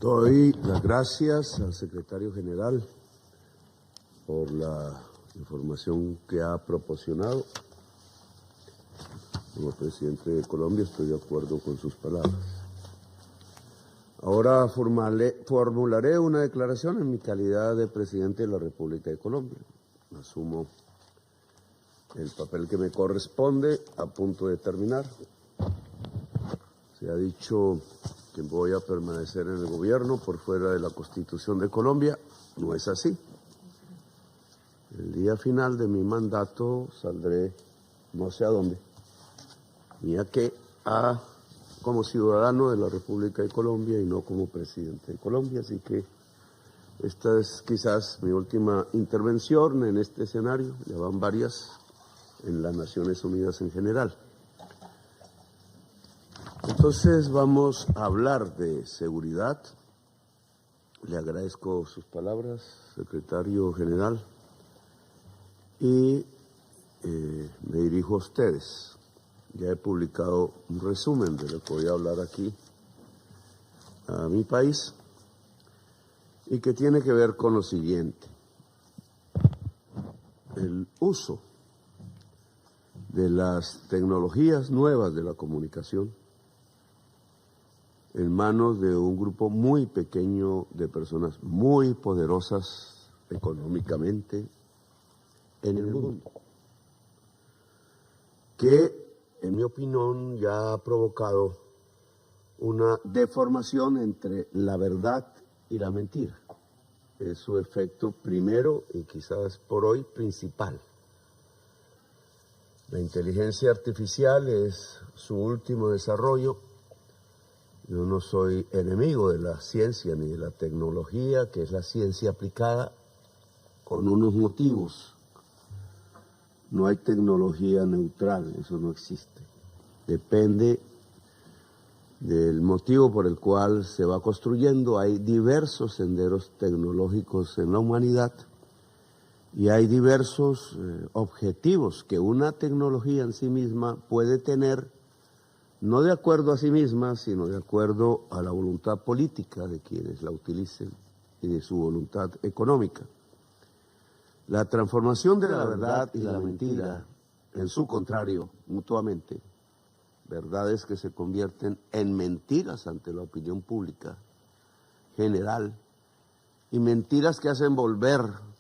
Doy las gracias al secretario general por la información que ha proporcionado. Como presidente de Colombia estoy de acuerdo con sus palabras. Ahora formularé una declaración en mi calidad de presidente de la República de Colombia. Asumo el papel que me corresponde a punto de terminar. Se ha dicho que voy a permanecer en el gobierno por fuera de la Constitución de Colombia. No es así. El día final de mi mandato saldré no sé a dónde, ni a qué, como ciudadano de la República de Colombia y no como presidente de Colombia. Así que esta es quizás mi última intervención en este escenario. Ya van varias en las Naciones Unidas en general. Entonces vamos a hablar de seguridad. Le agradezco sus palabras, secretario general, y me dirijo a ustedes. Ya he publicado un resumen de lo que voy a hablar aquí a mi país y que tiene que ver con lo siguiente: el uso de las tecnologías nuevas de la comunicación en manos de un grupo muy pequeño de personas muy poderosas económicamente en el mundo, que en mi opinión ya ha provocado una deformación entre la verdad y la mentira. Es su efecto primero y quizás por hoy principal. La inteligencia artificial es su último desarrollo. Yo no soy enemigo de la ciencia ni de la tecnología, que es la ciencia aplicada con unos motivos. No hay tecnología neutral, eso no existe. Depende del motivo por el cual se va construyendo. Hay diversos senderos tecnológicos en la humanidad y hay diversos objetivos que una tecnología en sí misma puede tener, no de acuerdo a sí misma, sino de acuerdo a la voluntad política de quienes la utilicen y de su voluntad económica. La transformación de la verdad y la mentira en su contrario, mutuamente, verdades que se convierten en mentiras ante la opinión pública general y mentiras que hacen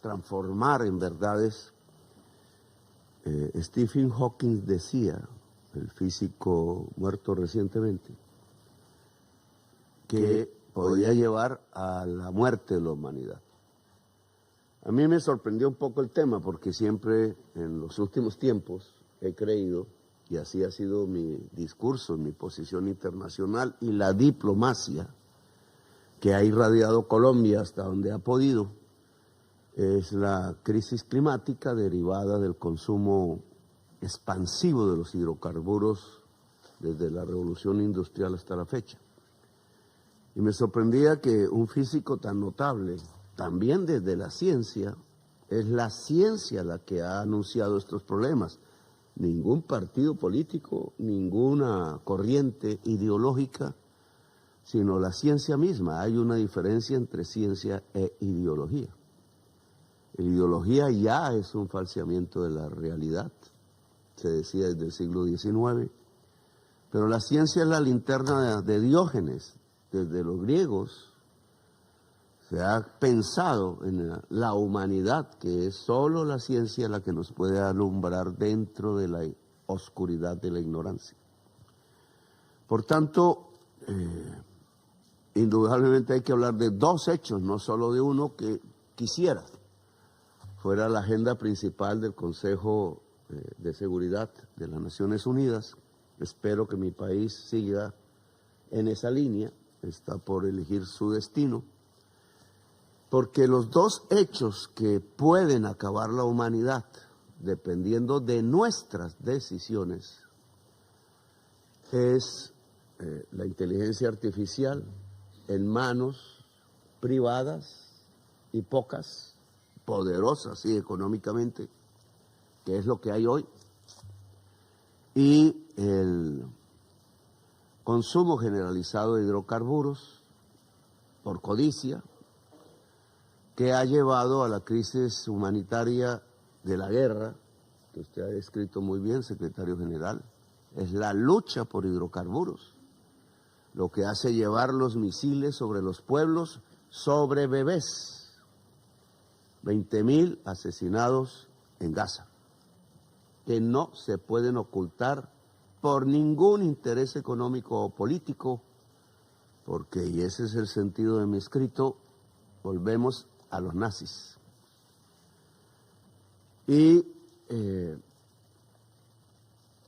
transformar en verdades. Stephen Hawking decía, el físico muerto recientemente, que podía llevar a la muerte de la humanidad. A mí me sorprendió un poco el tema porque siempre en los últimos tiempos he creído, y así ha sido mi discurso, mi posición internacional y la diplomacia que ha irradiado Colombia hasta donde ha podido, es la crisis climática derivada del consumo expansivo de los hidrocarburos desde la revolución industrial hasta la fecha. Y me sorprendía que un físico tan notable, también desde la ciencia, es la ciencia la que ha anunciado estos problemas. Ningún partido político, ninguna corriente ideológica, sino la ciencia misma. Hay una diferencia entre ciencia e ideología. La ideología ya es un falseamiento de la realidad, se decía desde el siglo XIX, pero la ciencia es la linterna de Diógenes. Desde los griegos se ha pensado en la humanidad, que es solo la ciencia la que nos puede alumbrar dentro de la oscuridad de la ignorancia. Por tanto, indudablemente hay que hablar de dos hechos, no solo de uno, que quisiera fuera la agenda principal del Consejo de Seguridad de las Naciones Unidas. Espero que mi país siga en esa línea, está por elegir su destino, porque los dos hechos que pueden acabar la humanidad, dependiendo de nuestras decisiones, es la inteligencia artificial en manos privadas y pocas, poderosas y económicamente, que es lo que hay hoy, y el consumo generalizado de hidrocarburos por codicia, que ha llevado a la crisis humanitaria de la guerra, que usted ha descrito muy bien, secretario general. Es la lucha por hidrocarburos, lo que hace llevar los misiles sobre los pueblos, sobre bebés. 20.000 asesinados en Gaza, que no se pueden ocultar por ningún interés económico o político, porque, y ese es el sentido de mi escrito, volvemos a los nazis. Y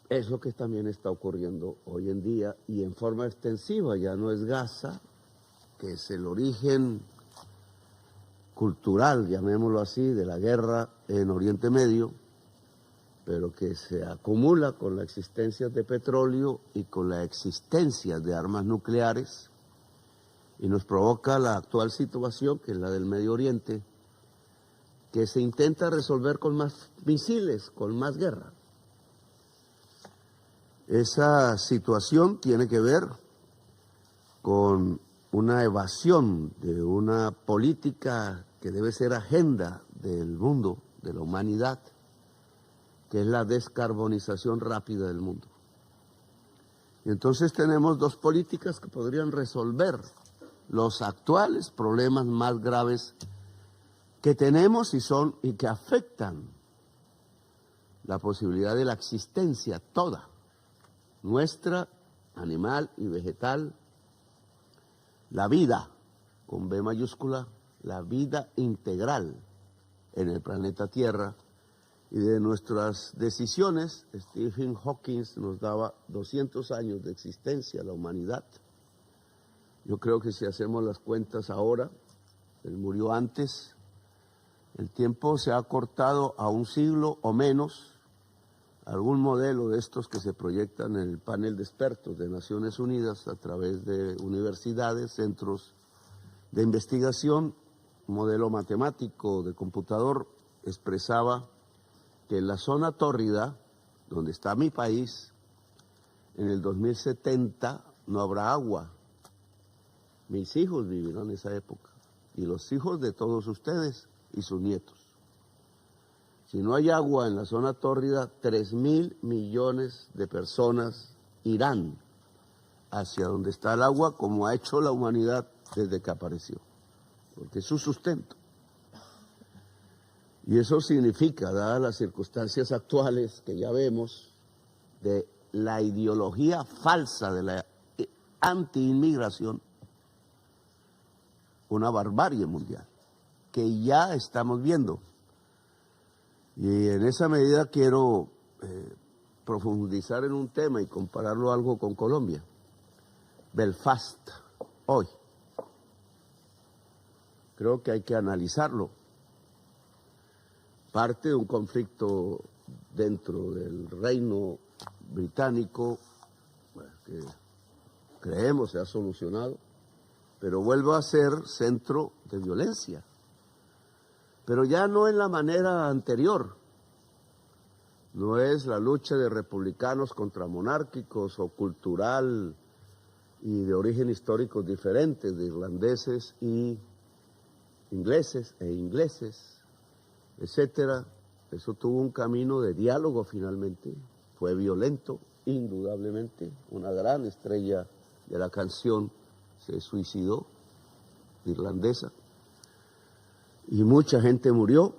es lo que también está ocurriendo hoy en día y en forma extensiva. Ya no es Gaza, que es el origen cultural, llamémoslo así, de la guerra en Oriente Medio, pero que se acumula con la existencia de petróleo y con la existencia de armas nucleares y nos provoca la actual situación, que es la del Medio Oriente, que se intenta resolver con más misiles, con más guerra. Esa situación tiene que ver con una evasión de una política que debe ser agenda del mundo, de la humanidad, que es la descarbonización rápida del mundo. Y entonces tenemos dos políticas que podrían resolver los actuales problemas más graves que tenemos y que afectan la posibilidad de la existencia toda, nuestra, animal y vegetal, la vida, con B mayúscula, la vida integral en el planeta Tierra. Y de nuestras decisiones, Stephen Hawking nos daba 200 años de existencia a la humanidad. Yo creo que si hacemos las cuentas ahora, él murió antes, el tiempo se ha acortado a un siglo o menos. Algún modelo de estos que se proyectan en el panel de expertos de Naciones Unidas a través de universidades, centros de investigación, un modelo matemático de computador, expresaba que en la zona tórrida, donde está mi país, en el 2070 no habrá agua. Mis hijos vivirán en esa época, y los hijos de todos ustedes y sus nietos. Si no hay agua en la zona tórrida, 3.000 millones de personas irán hacia donde está el agua, como ha hecho la humanidad desde que apareció, porque es su sustento. Y eso significa, dadas las circunstancias actuales que ya vemos, de la ideología falsa de la anti-inmigración, una barbarie mundial, que ya estamos viendo. Y en esa medida quiero profundizar en un tema y compararlo algo con Colombia. Belfast, hoy. Creo que hay que analizarlo. Parte de un conflicto dentro del reino británico, que creemos se ha solucionado, pero vuelve a ser centro de violencia. Pero ya no en la manera anterior. No es la lucha de republicanos contra monárquicos o cultural y de origen histórico diferentes, de irlandeses y ingleses e ingleses, etcétera. Eso tuvo un camino de diálogo finalmente. Fue violento, indudablemente. Una gran estrella de la canción se suicidó, irlandesa. Y mucha gente murió,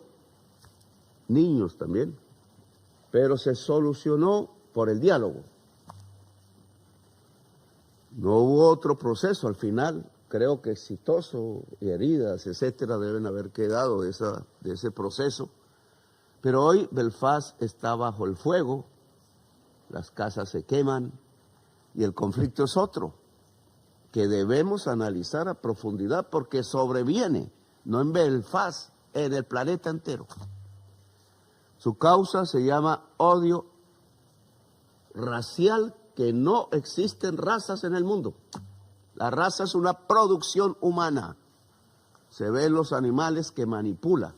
niños también, pero se solucionó por el diálogo. No hubo otro proceso al final, creo que exitoso, y heridas, etcétera, deben haber quedado de ese proceso. Pero hoy Belfast está bajo el fuego, las casas se queman y el conflicto es otro, que debemos analizar a profundidad porque sobreviene, no en Belfast, en el planeta entero. Su causa se llama odio racial, que no existen razas en el mundo. La raza es una producción humana. Se ve en los animales que manipula,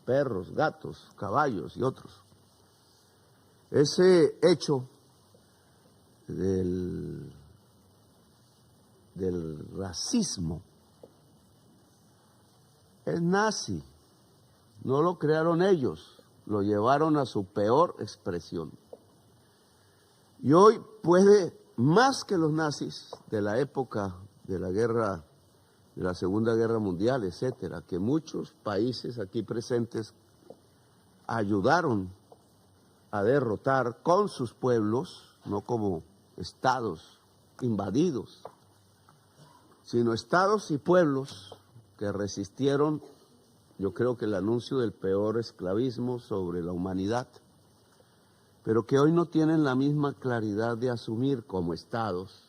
perros, gatos, caballos y otros. Ese hecho del racismo es nazi. No lo crearon ellos, lo llevaron a su peor expresión. Y hoy puede, más que los nazis de la época de la guerra, de la Segunda Guerra Mundial, etcétera, que muchos países aquí presentes ayudaron a derrotar con sus pueblos, no como estados invadidos, sino estados y pueblos que resistieron, yo creo que el anuncio del peor esclavismo sobre la humanidad, pero que hoy no tienen la misma claridad de asumir como estados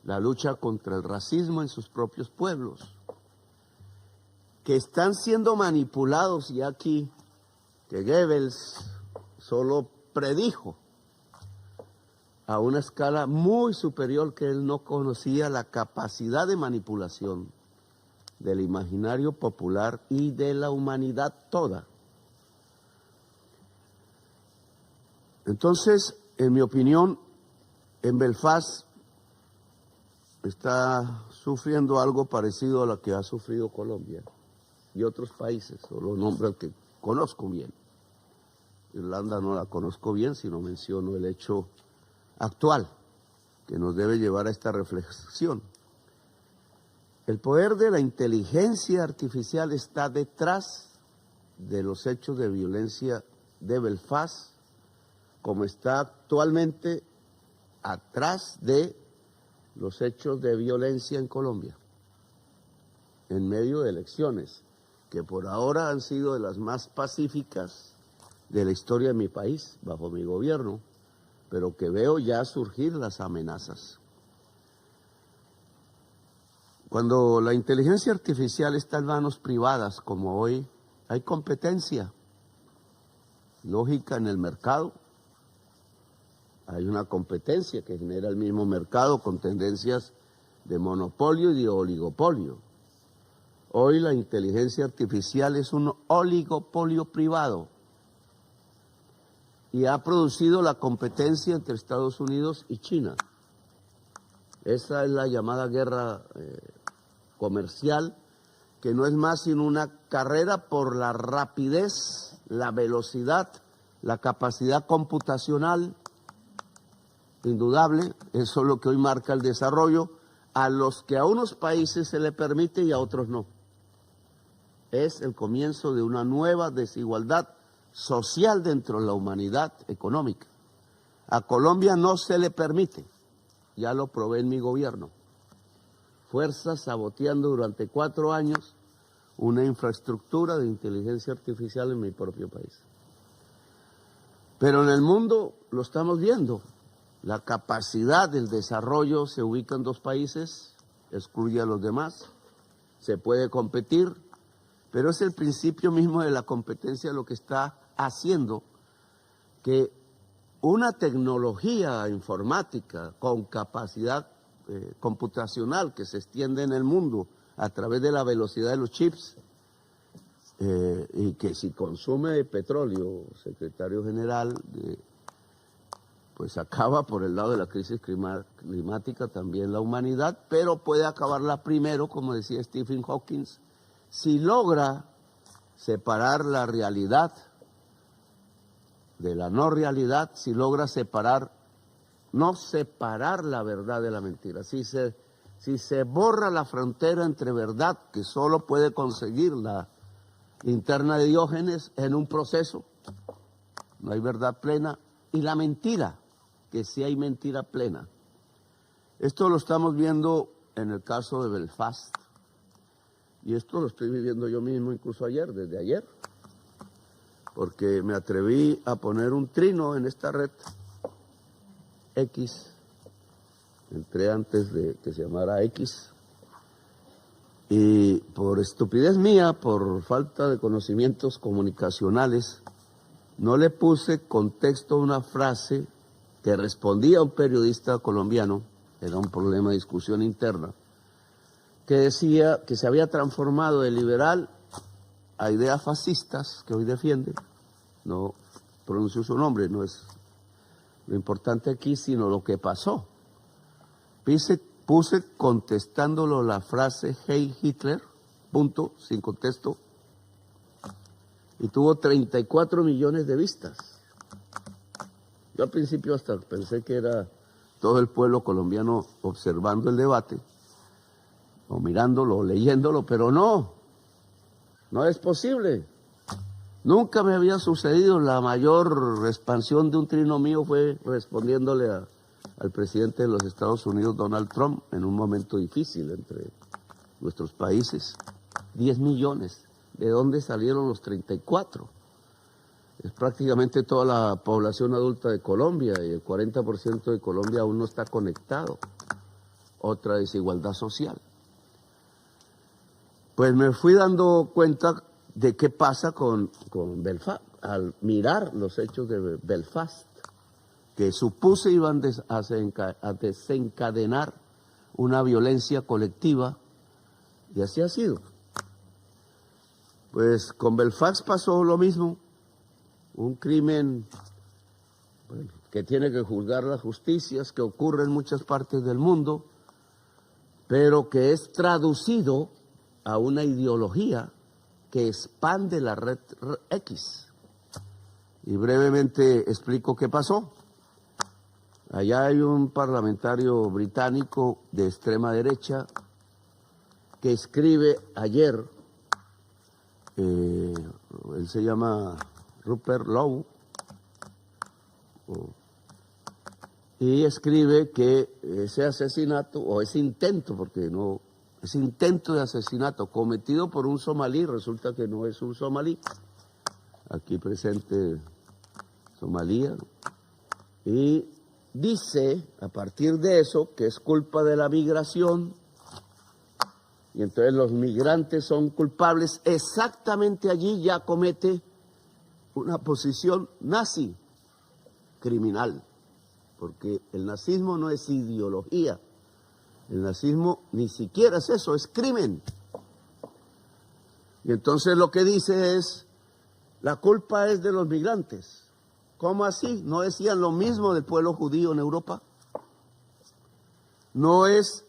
la lucha contra el racismo en sus propios pueblos, que están siendo manipulados, y aquí que Goebbels solo predijo a una escala muy superior, que él no conocía la capacidad de manipulación del imaginario popular y de la humanidad toda. Entonces, en mi opinión, en Belfast está sufriendo algo parecido a lo que ha sufrido Colombia y otros países, solo nombro el que conozco bien. Irlanda no la conozco bien, sino menciono el hecho actual que nos debe llevar a esta reflexión. El poder de la inteligencia artificial está detrás de los hechos de violencia de Belfast, como está actualmente atrás de los hechos de violencia en Colombia, en medio de elecciones, que por ahora han sido de las más pacíficas de la historia de mi país, bajo mi gobierno, pero que veo ya surgir las amenazas. Cuando la inteligencia artificial está en manos privadas, como hoy, hay competencia lógica en el mercado. Hay una competencia que genera el mismo mercado con tendencias de monopolio y de oligopolio. Hoy la inteligencia artificial es un oligopolio privado y ha producido la competencia entre Estados Unidos y China. Esa es la llamada guerra comercial, que no es más sino una carrera por la rapidez, la velocidad, la capacidad computacional indudable. Eso es lo que hoy marca el desarrollo, a los que a unos países se le permite y a otros no. Es el comienzo de una nueva desigualdad social dentro de la humanidad económica. A Colombia no se le permite, ya lo probé en mi gobierno. Fuerzas saboteando durante 4 años una infraestructura de inteligencia artificial en mi propio país. Pero en el mundo lo estamos viendo. La capacidad del desarrollo se ubica en 2 países, excluye a los demás, se puede competir, pero es el principio mismo de la competencia lo que está haciendo que una tecnología informática con capacidad computacional que se extiende en el mundo a través de la velocidad de los chips, y que si consume petróleo, secretario general, pues acaba por el lado de la crisis climática también la humanidad, pero puede acabarla primero, como decía Stephen Hawking, si logra separar la realidad de la no realidad, si logra no separar la verdad de la mentira, si se borra la frontera entre verdad, que solo puede conseguir la interna de Diógenes en un proceso, no hay verdad plena, y la mentira, que sí hay mentira plena. Esto lo estamos viendo en el caso de Belfast, y esto lo estoy viviendo yo mismo incluso desde ayer, porque me atreví a poner un trino en esta red X, entré antes de que se llamara X, y por estupidez mía, por falta de conocimientos comunicacionales, no le puse contexto a una frase que respondía a un periodista colombiano, era un problema de discusión interna, que decía que se había transformado de liberal a ideas fascistas que hoy defiende. No pronuncio su nombre, no es lo importante aquí, sino lo que pasó. Puse contestándolo la frase "Hey Hitler", punto, sin contexto, y tuvo 34 millones de vistas. Yo al principio hasta pensé que era todo el pueblo colombiano observando el debate, o mirándolo, o leyéndolo, pero no es posible. Nunca me había sucedido. La mayor expansión de un trino mío fue respondiéndole al presidente de los Estados Unidos, Donald Trump, en un momento difícil entre nuestros países. 10 millones. ¿De dónde salieron los 34? Es prácticamente toda la población adulta de Colombia, y el 40% de Colombia aún no está conectado. Otra desigualdad social. Pues me fui dando cuenta de qué pasa con Belfast, al mirar los hechos de Belfast, que supuse iban a desencadenar una violencia colectiva, y así ha sido. Pues con Belfast pasó lo mismo, un crimen que tiene que juzgar las justicias, que ocurre en muchas partes del mundo, pero que es traducido a una ideología que expande la red X. Y brevemente explico qué pasó. Allá hay un parlamentario británico de extrema derecha que escribe ayer, él se llama Rupert Lowe, y escribe que ese asesinato, o ese intento, porque no, ese intento de asesinato cometido por un somalí, resulta que no es un somalí, aquí presente Somalia, y dice a partir de eso que es culpa de la migración, y entonces los migrantes son culpables. Exactamente allí ya comete una posición nazi, criminal, porque el nazismo no es ideología. El nazismo ni siquiera es eso, es crimen. Y entonces lo que dice es, la culpa es de los migrantes. ¿Cómo así? ¿No decían lo mismo del pueblo judío en Europa? ¿No es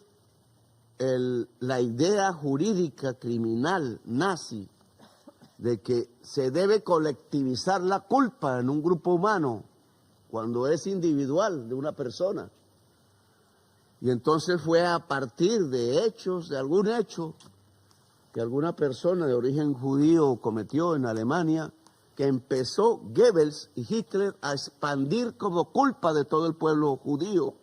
la idea jurídica criminal nazi de que se debe colectivizar la culpa en un grupo humano cuando es individual de una persona? Y entonces fue a partir de hechos, de algún hecho que alguna persona de origen judío cometió en Alemania, que empezó Goebbels y Hitler a expandir como culpa de todo el pueblo judío,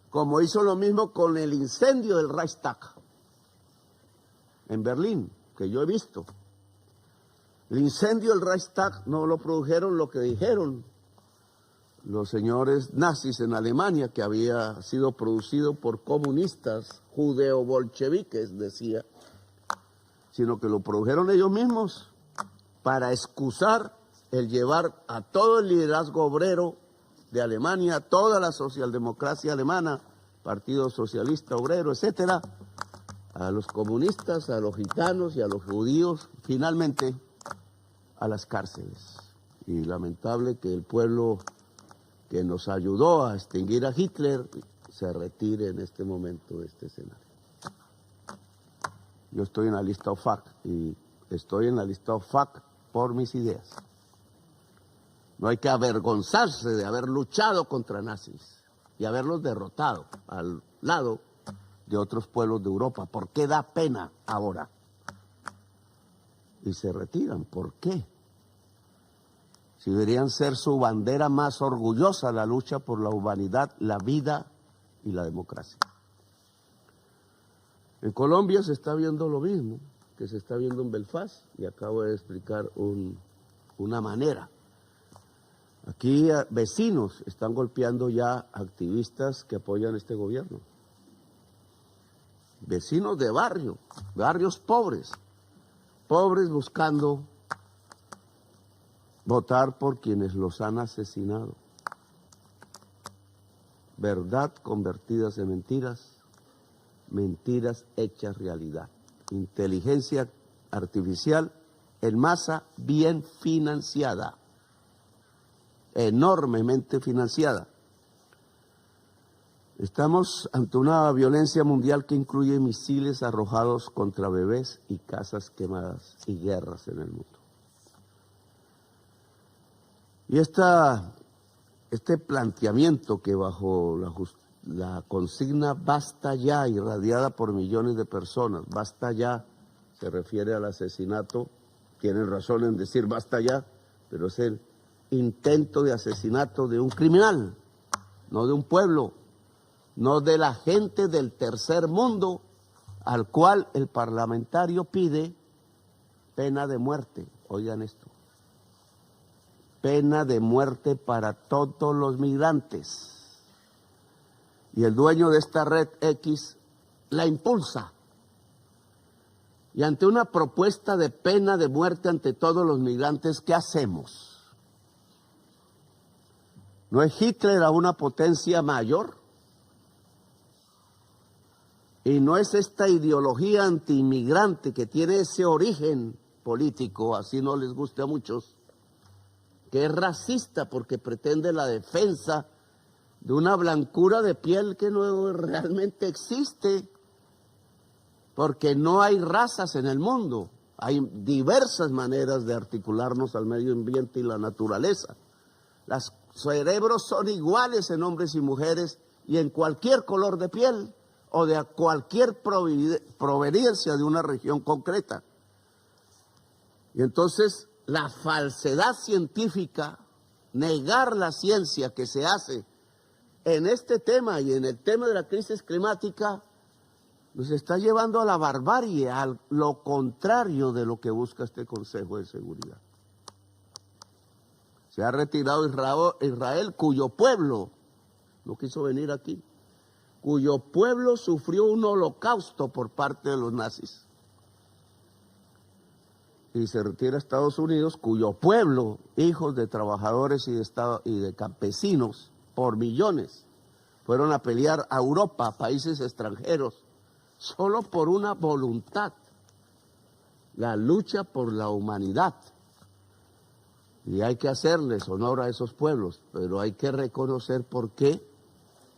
como hizo lo mismo con el incendio del Reichstag en Berlín, que yo he visto. El incendio del Reichstag no lo produjeron lo que dijeron los señores nazis en Alemania, que había sido producido por comunistas judeo-bolcheviques, decía, sino que lo produjeron ellos mismos para excusar el llevar a todo el liderazgo obrero de Alemania, toda la socialdemocracia alemana, Partido Socialista Obrero, etcétera, a los comunistas, a los gitanos y a los judíos, finalmente a las cárceles. Y lamentable que el pueblo que nos ayudó a extinguir a Hitler se retire en este momento de este escenario. Yo estoy en la lista OFAC y estoy en la lista OFAC por mis ideas. No hay que avergonzarse de haber luchado contra nazis y haberlos derrotado al lado de otros pueblos de Europa. ¿Por qué da pena ahora? Y se retiran. ¿Por qué? Si deberían ser su bandera más orgullosa, la lucha por la humanidad, la vida y la democracia. En Colombia se está viendo lo mismo que se está viendo en Belfast, y acabo de explicar una manera. Aquí vecinos están golpeando ya activistas que apoyan este gobierno. Vecinos de barrios pobres buscando votar por quienes los han asesinado. Verdad convertidas en mentiras, mentiras hechas realidad. Inteligencia artificial en masa bien financiada, enormemente financiada. Estamos ante una violencia mundial que incluye misiles arrojados contra bebés y casas quemadas y guerras en el mundo. Y este planteamiento que bajo la consigna "basta ya", irradiada por millones de personas, basta ya, se refiere al asesinato, tienen razón en decir basta ya, pero es el intento de asesinato de un criminal, no de un pueblo, no de la gente del tercer mundo, al cual el parlamentario pide pena de muerte. Oigan esto, pena de muerte para todos los migrantes. Y el dueño de esta red X la impulsa. Y ante una propuesta de pena de muerte ante todos los migrantes, ¿qué hacemos? ¿No es Hitler a una potencia mayor? ¿Y no es esta ideología antiinmigrante que tiene ese origen político, así no les guste a muchos, que es racista porque pretende la defensa de una blancura de piel que no realmente existe? Porque no hay razas en el mundo, hay diversas maneras de articularnos al medio ambiente y la naturaleza. Los cerebros son iguales en hombres y mujeres y en cualquier color de piel o de cualquier proveniencia de una región concreta. Y entonces la falsedad científica, negar la ciencia que se hace en este tema y en el tema de la crisis climática, nos está llevando a la barbarie, a lo contrario de lo que busca este Consejo de Seguridad. Se ha retirado Israel, cuyo pueblo no quiso venir aquí, cuyo pueblo sufrió un holocausto por parte de los nazis. Y se retira a Estados Unidos, cuyo pueblo, hijos de trabajadores y de campesinos, por millones, fueron a pelear a Europa, a países extranjeros, solo por una voluntad, la lucha por la humanidad. Y hay que hacerles honor a esos pueblos, pero hay que reconocer por qué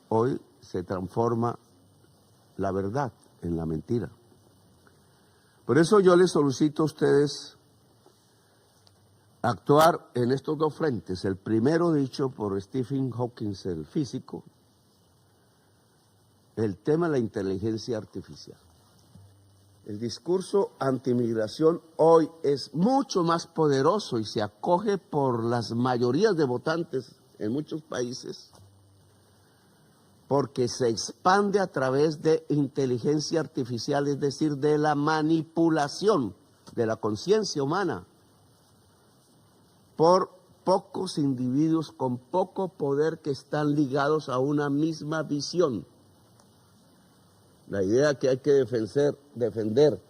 hoy se transforma la verdad en la mentira. Por eso yo les solicito a ustedes actuar en estos dos frentes. El primero dicho por Stephen Hawking, el físico, el tema de la inteligencia artificial. El discurso antimigración hoy es mucho más poderoso y se acoge por las mayorías de votantes en muchos países porque se expande a través de inteligencia artificial, es decir, de la manipulación de la conciencia humana por pocos individuos con poco poder que están ligados a una misma visión. La idea que hay que defender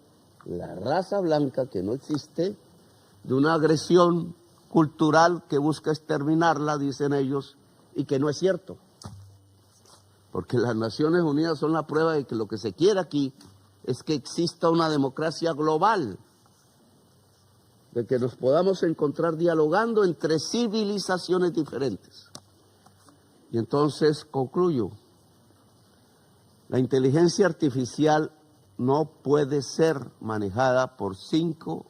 la raza blanca, que no existe, de una agresión cultural que busca exterminarla, dicen ellos, y que no es cierto. Porque las Naciones Unidas son la prueba de que lo que se quiere aquí es que exista una democracia global, de que nos podamos encontrar dialogando entre civilizaciones diferentes. Y entonces concluyo. La inteligencia artificial no puede ser manejada por 5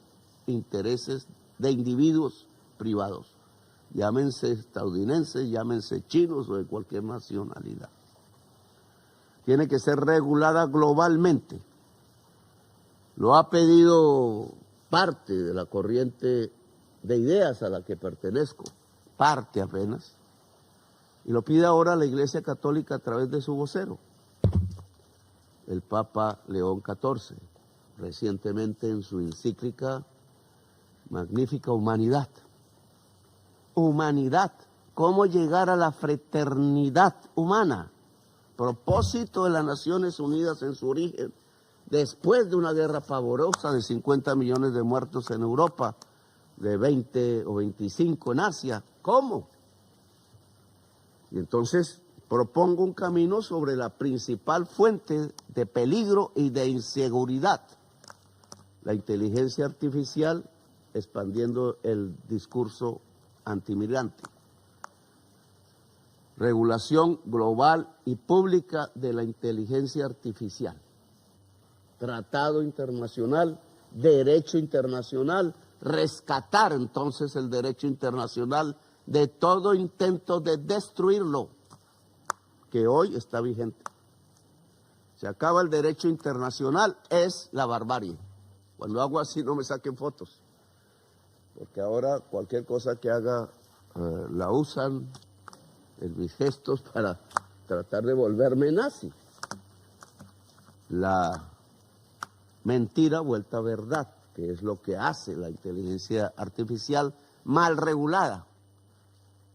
intereses de individuos privados, llámense estadounidenses, llámense chinos o de cualquier nacionalidad. Tiene que ser regulada globalmente. Lo ha pedido parte de la corriente de ideas a la que pertenezco, parte apenas, y lo pide ahora la Iglesia Católica a través de su vocero, el Papa León XIV, recientemente en su encíclica Magnífica Humanidad. Humanidad, cómo llegar a la fraternidad humana, propósito de las Naciones Unidas en su origen, después de una guerra pavorosa de 50 millones de muertos en Europa, de 20 o 25 en Asia. ¿Cómo? Y entonces propongo un camino sobre la principal fuente de peligro y de inseguridad, la inteligencia artificial, expandiendo el discurso antimigrante. regulación global y pública de la inteligencia artificial, tratado internacional, derecho internacional, rescatar entonces el derecho internacional de todo intento de destruirlo, que hoy está vigente. Se acaba el derecho internacional, es la barbarie. Cuando hago así no me saquen fotos, porque ahora cualquier cosa que haga la usan en mis gestos para tratar de volverme nazi. La mentira vuelta verdad, que es lo que hace la inteligencia artificial mal regulada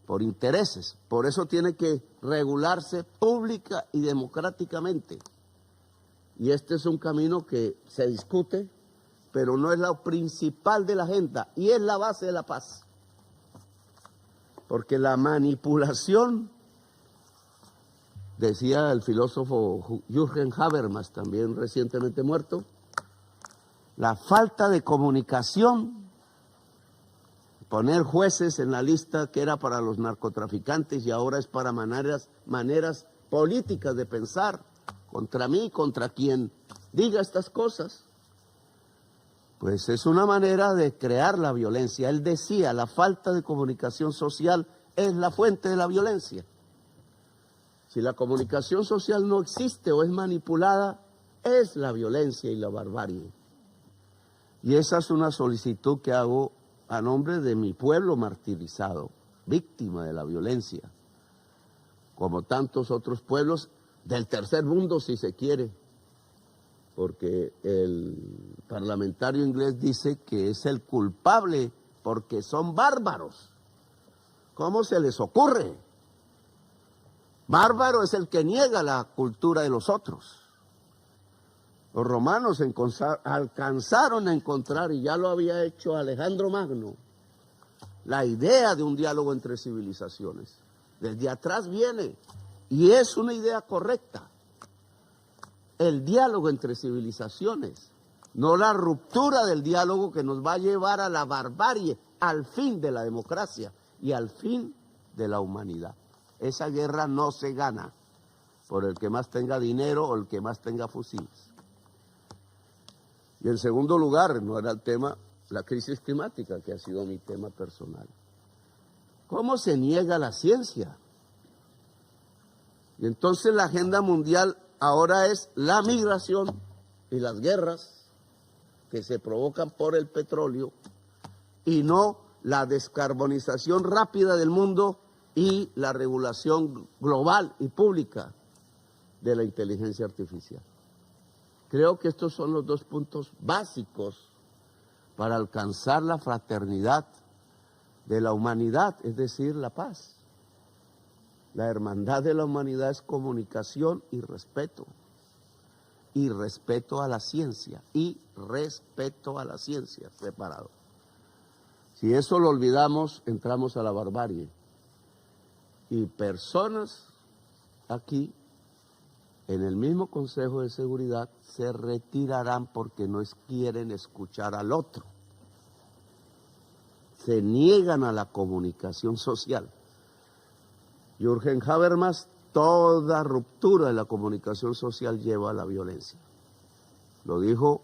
por intereses. Por eso tiene que regularse pública y democráticamente. Y este es un camino que se discute, pero no es lo principal de la agenda y es la base de la paz. Porque la manipulación, decía el filósofo Jürgen Habermas, también recientemente muerto, la falta de comunicación, poner jueces en la lista que era para los narcotraficantes y ahora es para maneras políticas de pensar, contra mí, contra quien diga estas cosas, pues es una manera de crear la violencia. Él decía, la falta de comunicación social es la fuente de la violencia. Si la comunicación social no existe o es manipulada, es la violencia y la barbarie. Y esa es una solicitud que hago a nombre de mi pueblo martirizado, víctima de la violencia, como tantos otros pueblos del tercer mundo, si se quiere, porque el parlamentario inglés dice que es el culpable porque son bárbaros. ¿Cómo se les ocurre? Bárbaro es el que niega la cultura de los otros. Los romanos alcanzaron a encontrar, y ya lo había hecho Alejandro Magno, la idea de un diálogo entre civilizaciones. Desde atrás viene, y es una idea correcta. El diálogo entre civilizaciones, no la ruptura del diálogo que nos va a llevar a la barbarie, al fin de la democracia y al fin de la humanidad. Esa guerra no se gana por el que más tenga dinero o el que más tenga fusiles. Y en segundo lugar, no era el tema, la crisis climática, que ha sido mi tema personal. ¿Cómo se niega la ciencia? Y entonces la agenda mundial ahora es la migración y las guerras que se provocan por el petróleo y no la descarbonización rápida del mundo y la regulación global y pública de la inteligencia artificial. Creo que estos son los dos puntos básicos para alcanzar la fraternidad de la humanidad, es decir, la paz. La hermandad de la humanidad es comunicación y respeto a la ciencia, separado. Si eso lo olvidamos, entramos a la barbarie. Y personas aquí, en el mismo Consejo de Seguridad, se retirarán porque no quieren escuchar al otro. Se niegan a la comunicación social. Jürgen Habermas, toda ruptura de la comunicación social lleva a la violencia. Lo dijo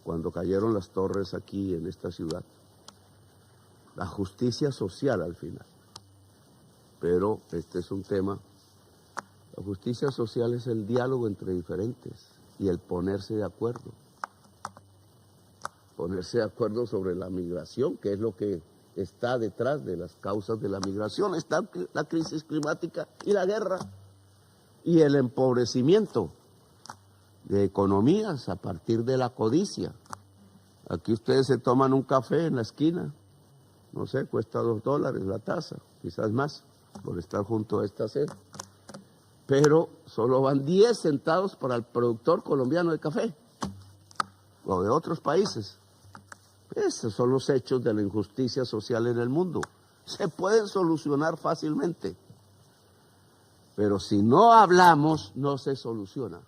cuando cayeron las torres aquí en esta ciudad. La justicia social al final. Pero este es un tema. La justicia social es el diálogo entre diferentes y el ponerse de acuerdo. Ponerse de acuerdo sobre la migración, que es lo que está detrás de las causas de la migración. Está la crisis climática y la guerra y el empobrecimiento de economías a partir de la codicia. Aquí ustedes se toman un café en la esquina, no sé, cuesta $2 la taza, quizás más, por estar junto a esta sed. Pero solo van 10 centavos para el productor colombiano de café o de otros países. Esos son los hechos de la injusticia social en el mundo. Se pueden solucionar fácilmente, pero si no hablamos, no se soluciona.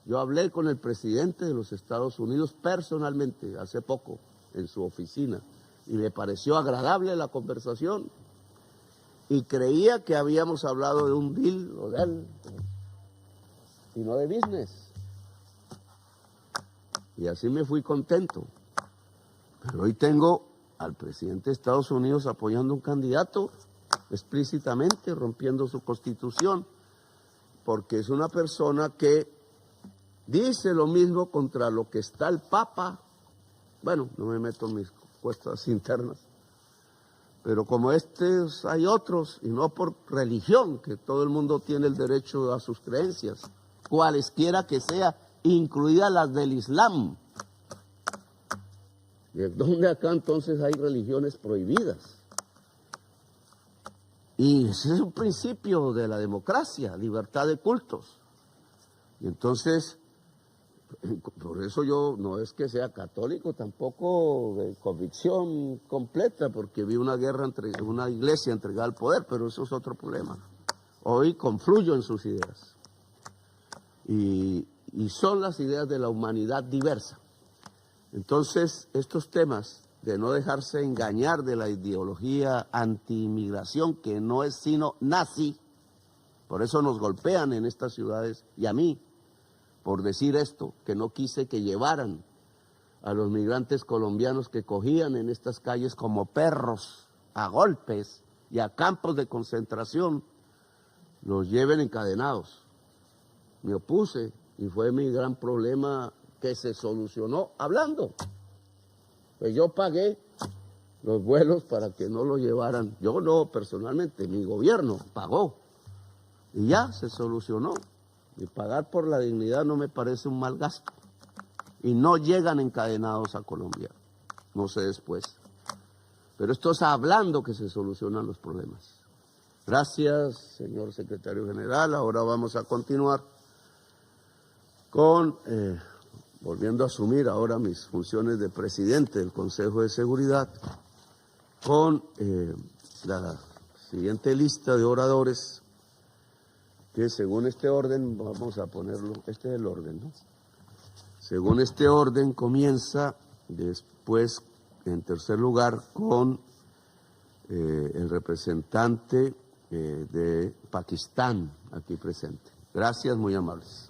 Yo hablé con el presidente de los Estados Unidos personalmente hace poco en su oficina y me pareció agradable la conversación y creía que habíamos hablado de un deal legal y no de business. Y así me fui contento. Pero hoy tengo al presidente de Estados Unidos apoyando a un candidato explícitamente, rompiendo su constitución, porque es una persona que dice lo mismo contra lo que está el Papa. Bueno, no me meto en mis cuestas internas, pero como estos hay otros, y no por religión, que todo el mundo tiene el derecho a sus creencias, cualesquiera que sea, incluidas las del Islam. ¿De dónde acá entonces hay religiones prohibidas? Y ese es un principio de la democracia, libertad de cultos. Y entonces, por eso yo no es que sea católico, tampoco de convicción completa, porque vi una guerra entre una iglesia entregada al poder, pero eso es otro problema. Hoy confluyo en sus ideas. Y son las ideas de la humanidad diversa. Entonces, estos temas de no dejarse engañar de la ideología anti-inmigración, que no es sino nazi, por eso nos golpean en estas ciudades, y a mí, por decir esto, que no quise que llevaran a los migrantes colombianos que cogían en estas calles como perros, a golpes y a campos de concentración, los lleven encadenados. Me opuse y fue mi gran problema que se solucionó hablando. Pues yo pagué los vuelos para que no lo llevaran, yo no personalmente, mi gobierno pagó y ya se solucionó. Y pagar por la dignidad no me parece un mal gasto. Y no llegan encadenados a Colombia, no sé después. Pero esto es hablando que se solucionan los problemas. Gracias, señor secretario general. Ahora vamos a continuar con, volviendo a asumir ahora mis funciones de presidente del Consejo de Seguridad, con la siguiente lista de oradores, que según este orden, vamos a ponerlo, este es el orden, ¿no? Según este orden comienza después, en tercer lugar, con el representante de Pakistán aquí presente. Gracias, muy amables.